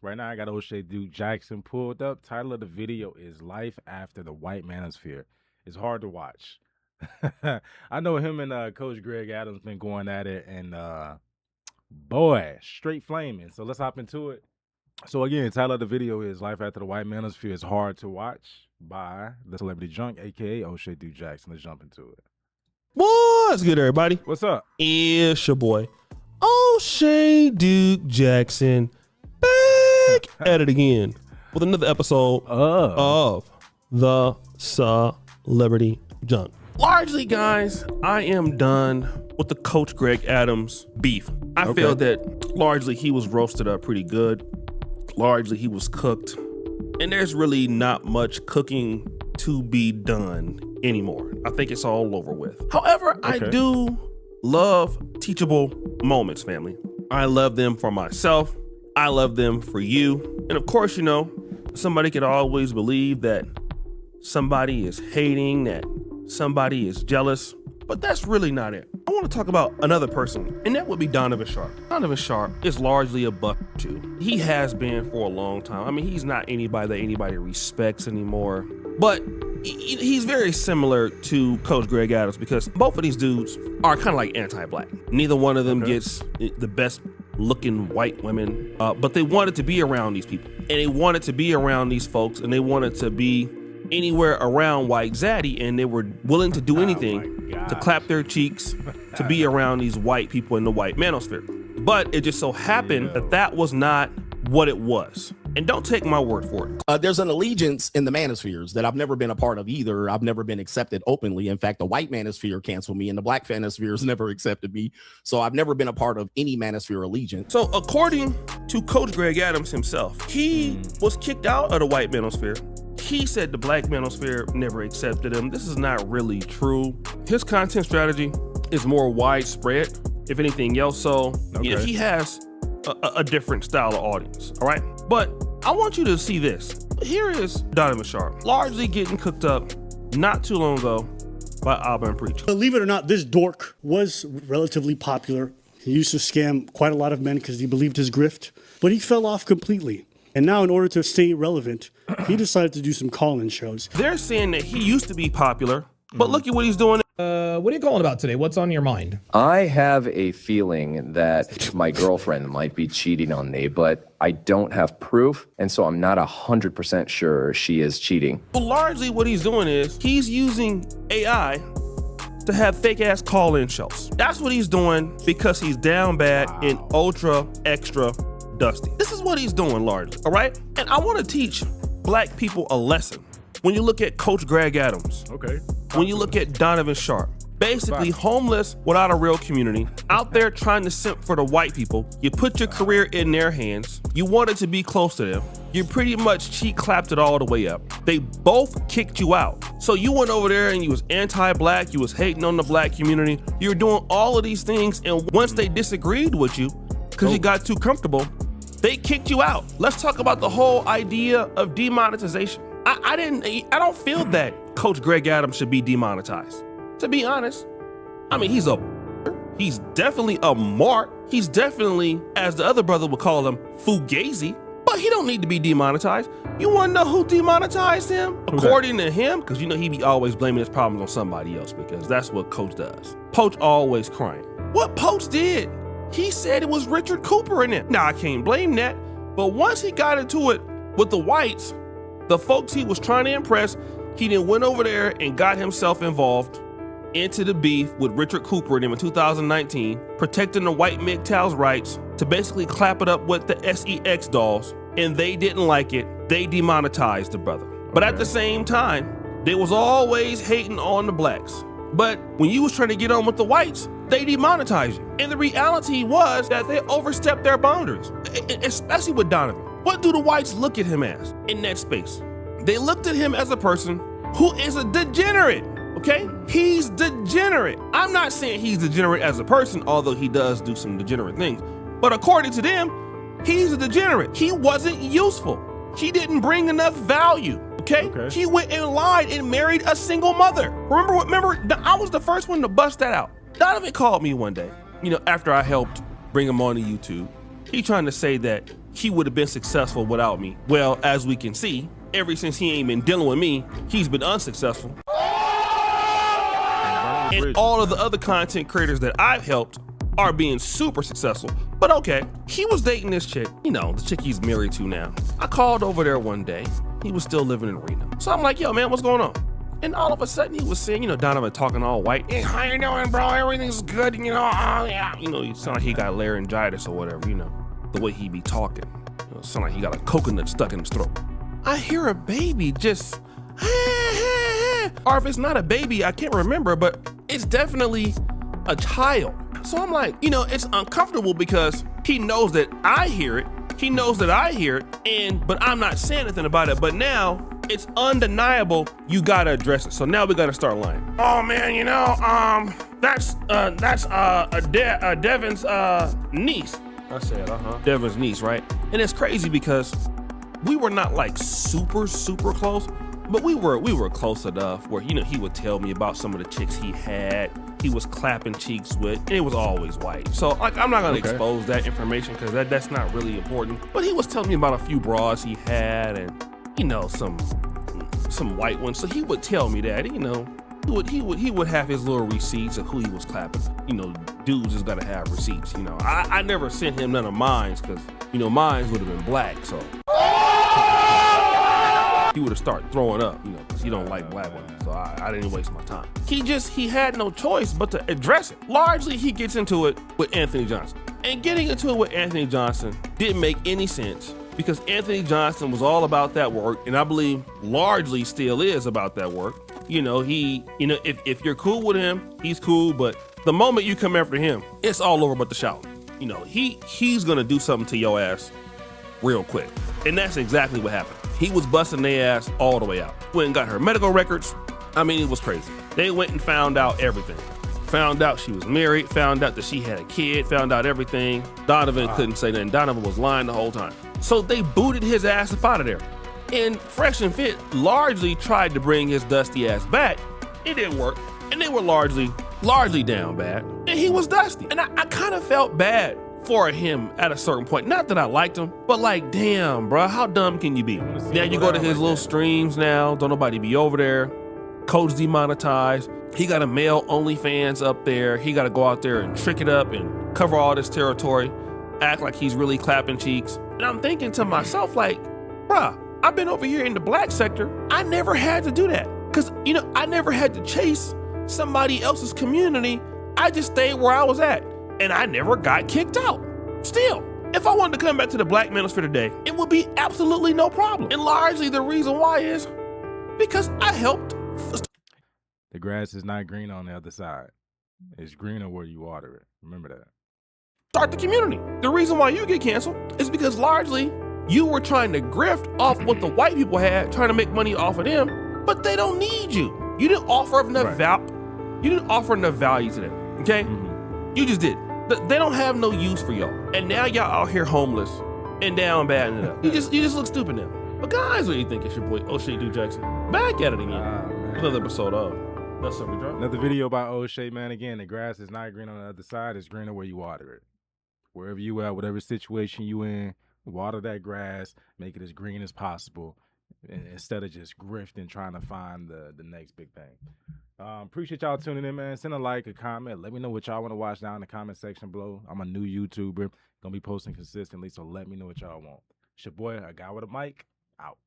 Right now, I got O'Shea Duke Jackson pulled up. Title of the video is Life After the White Manosphere. It's hard to watch. I know him and Coach Greg Adams been going at it, and boy, straight flaming. So let's hop into it. So again, title of the video is Life After the White Manosphere is Hard to Watch by the Celebrity Junk, aka O'Shea Duke Jackson. Let's jump into it. What's good, everybody? What's up? It's your boy, O'Shea Duke Jackson, back at it again with another episode of the Celebrity Junk. Largely, guys, I am done with the Coach Greg Adams beef. I feel that largely he was roasted up pretty good. Largely he was cooked, and there's really not much cooking to be done anymore. I think it's all over with. However, I do love teachable moments, family. I love them for myself. I love them for you. And of course, you know, somebody could always believe that somebody is hating, that somebody is jealous, but that's really not it. I want to talk about another person, and that would be Donovan Sharp. Donovan Sharp is largely a buck too. He has been for a long time. I mean, he's not anybody that anybody respects anymore, but he's very similar to Coach Greg Adams because both of these dudes are kind of like anti-black. Neither one of them gets the best looking white women, but they wanted to be around these people, and they wanted to be around these folks, and they wanted to be anywhere around white zaddy, and they were willing to do anything to clap their cheeks to be around these white people in the white manosphere. But it just so happened that that was not what it was. And don't take my word for it. There's an allegiance in the manospheres that I've never been a part of either. I've never been accepted openly. In fact, the white manosphere canceled me and the black manospheres never accepted me. So I've never been a part of any manosphere allegiance. So according to Coach Greg Adams himself, he was kicked out of the white manosphere. He said the black manosphere never accepted him. This is not really true. His content strategy is more widespread, if anything else. So you know, he has a different style of audience, all right? But I want you to see this. Here is Donovan Sharp, largely getting cooked up not too long ago by Auburn Preacher. Believe it or not, this dork was relatively popular. He used to scam quite a lot of men because he believed his grift, but he fell off completely. And now in order to stay relevant, he decided to do some call-in shows. They're saying that he used to be popular, but look at what he's doing. What are you calling about today? What's on your mind? I have a feeling that my girlfriend might be cheating on me, but I don't have proof, and so I'm not 100% sure she is cheating. But largely what he's doing is he's using AI to have fake-ass call-in shows. That's what he's doing because he's down bad and ultra extra dusty. This is what he's doing largely, all right? And I want to teach black people a lesson. When you look at Coach Greg Adams, when you look at Donovan Sharp, basically homeless without a real community, out there trying to simp for the white people, you put your career in their hands, you wanted to be close to them, you pretty much cheek clapped it all the way up. They both kicked you out. So you went over there and you was anti-black, you was hating on the black community, you were doing all of these things, and once they disagreed with you, because you got too comfortable, they kicked you out. Let's talk about the whole idea of demonetization. I don't feel that Coach Greg Adams should be demonetized, to be honest. I mean, he's definitely a mark. He's definitely, as the other brother would call him, fugazi, but he don't need to be demonetized. You wanna know who demonetized him? According to him, because you know he be always blaming his problems on somebody else because that's what Coach does. Poach always crying. What Poach did, he said it was Richard Cooper in it. Now I can't blame that, but once he got into it with the whites, the folks he was trying to impress, he then went over there and got himself involved into the beef with Richard Cooper and him in 2019, protecting the white MGTOW's rights to basically clap it up with the SEX dolls, and they didn't like it. They demonetized the brother. But at the same time, they was always hating on the blacks. But when you was trying to get on with the whites, they demonetized you. And the reality was that they overstepped their boundaries, especially with Donovan. What do the whites look at him as in that space? They looked at him as a person who is a degenerate, okay? He's degenerate. I'm not saying he's degenerate as a person, although he does do some degenerate things. But according to them, he's a degenerate. He wasn't useful. He didn't bring enough value, okay? He went and lied and married a single mother. Remember, I was the first one to bust that out. Donovan called me one day, you know, after I helped bring him on to YouTube. He trying to say that he would have been successful without me. Well, as we can see, ever since he ain't been dealing with me, he's been unsuccessful. And all of the other content creators that I've helped are being super successful. But okay, he was dating this chick, you know, the chick he's married to now. I called over there one day. He was still living in Reno. So I'm like, yo, man, what's going on? And all of a sudden he was saying, you know, Donovan talking all white. Hey, how you doing, bro? Everything's good, you know, oh, yeah. You know, you sound like he got laryngitis or whatever, you know, the way he be talking. You know, sound like he got a coconut stuck in his throat. I hear a baby just, or if it's not a baby, I can't remember, but it's definitely a child. So I'm like, you know, it's uncomfortable because he knows that I hear it. He knows that I hear it, but I'm not saying anything about it. But now it's undeniable. You gotta address it. So now we gotta start lying. Oh man, you know, that's Devin's niece. I said, Devin's niece, right? And it's crazy because we were not like super close, but we were close enough where, you know, he would tell me about some of the chicks he was clapping cheeks with, and it was always white. So like, I'm not gonna expose that information because that's not really important. But he was telling me about a few bras he had, and you know, some white ones. So he would tell me that, you know, he would have his little receipts of who he was clapping. You know, dudes just gotta have receipts. You know, I never sent him none of mines because, you know, mines would have been black. So he would have started throwing up, you know, because he don't like black women. So I didn't waste my time. He had no choice but to address it. Largely, he gets into it with Anthony Johnson. And getting into it with Anthony Johnson didn't make any sense because Anthony Johnson was all about that work, and I believe largely still is about that work. You know, if you're cool with him, he's cool, but the moment you come after him, it's all over but the shout. You know, he's gonna do something to your ass real quick. And that's exactly what happened. He was busting their ass all the way out. Went and got her medical records. I mean, it was crazy. They went and found out everything. Found out she was married, found out that she had a kid, found out everything. Donovan couldn't say nothing. Donovan was lying the whole time. So they booted his ass up out of there. And Fresh and Fit largely tried to bring his dusty ass back. It didn't work. And they were largely down bad. And he was dusty. And I kind of felt bad for him at a certain point. Not that I liked him, but like, damn, bro, how dumb can you be? Now you go to his little streams now, don't nobody be over there. Code's demonetized. He got a male OnlyFans up there. He got to go out there and trick it up and cover all this territory, act like he's really clapping cheeks. And I'm thinking to myself, like, bruh, I've been over here in the black sector. I never had to do that. Because, you know, I never had to chase somebody else's community. I just stayed where I was at. And I never got kicked out. Still, if I wanted to come back to the Black Manosphere today, it would be absolutely no problem. And largely the reason why is because I helped. The grass is not green on the other side. It's greener where you water it. Remember that. Start the community. The reason why you get canceled is because largely you were trying to grift off what the white people had, trying to make money off of them, but they don't need you. You didn't offer enough You didn't offer enough value to them. Okay? Mm-hmm. You just did. They don't have no use for y'all. And now y'all out here homeless and down bad and up. You just look stupid now. But guys, what do you think? It's your boy O'Shea Dude Jackson. Back at it again. Another episode of That's Something Drop. Another video by O'Shea, man. Again, the grass is not green on the other side. It's greener where you water it. Wherever you at, whatever situation you in, water that grass, make it as green as possible, instead of just grifting, trying to find the next big thing. Appreciate y'all tuning in, man. Send a like, a comment. Let me know what y'all want to watch down in the comment section below. I'm a new YouTuber. Gonna be posting consistently, so let me know what y'all want. It's your boy, a guy with a mic, out.